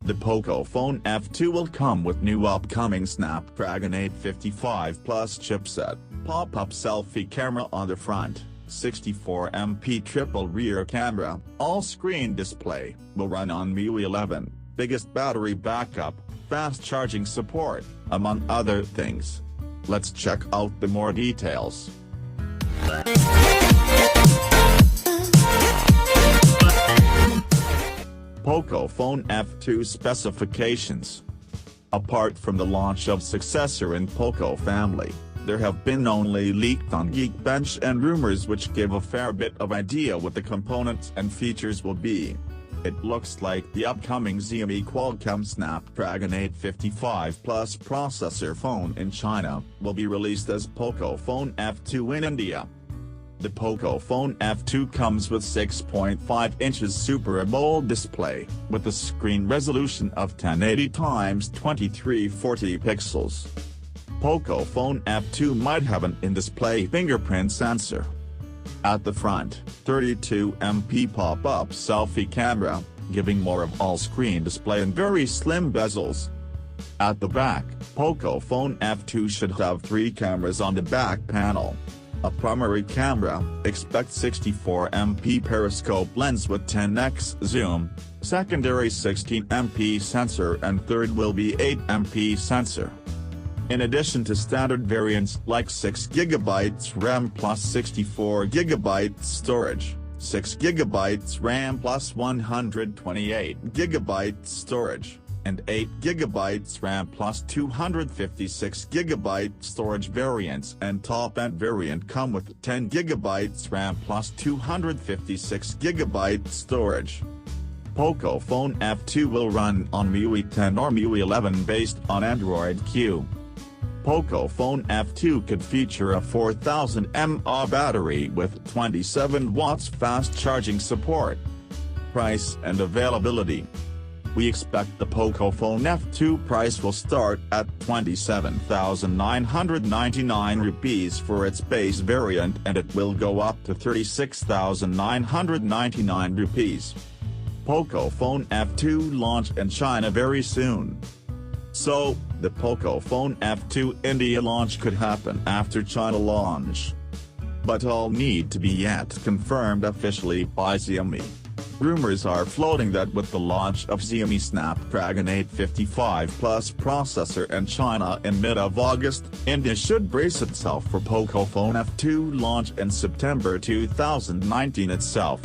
The Pocophone F2 will come with new upcoming Snapdragon 855 Plus chipset, pop-up selfie camera on the front, 64MP triple rear camera, all-screen display, will run on MIUI 11, biggest battery backup, fast charging support, among other things. Let's check out the more details. Pocophone F2 specifications. Apart from the launch of successor in Poco family, there have been only leaked on Geekbench and rumors which give a fair bit of idea what the components and features will be. It looks like the upcoming Xiaomi Qualcomm Snapdragon 855 Plus processor phone in China will be released as Pocophone F2 in India. The Pocophone F2 comes with 6.5 inches Super AMOLED display, with a screen resolution of 1080x2340 pixels. Pocophone F2 might have an in-display fingerprint sensor. At the front, 32MP pop-up selfie camera, giving more of all-screen display and very slim bezels. At the back, Pocophone F2 should have 3 cameras on the back panel. A primary camera, expect 64MP periscope lens with 10x zoom, secondary 16MP sensor and third will be 8MP sensor. In addition to standard variants like 6GB RAM plus 64GB storage, 6GB RAM plus 128GB storage, and 8GB RAM plus 256GB storage variants and top-end variant come with 10GB RAM plus 256GB storage. Pocophone F2 will run on MIUI 10 or MIUI 11 based on Android Q. Pocophone F2 could feature a 4000 mAh battery with 27 watts fast charging support. Price and availability. We expect the Pocophone F2 price will start at 27,999 rupees for its base variant and it will go up to 36,999 rupees. Pocophone F2 launch in China very soon. So, the Pocophone F2 India launch could happen after China launch. But all need to be yet confirmed officially by Xiaomi. Rumors are floating that with the launch of Xiaomi Snapdragon 855 Plus processor in China in mid-August, India should brace itself for Pocophone F2 launch in September 2019 itself.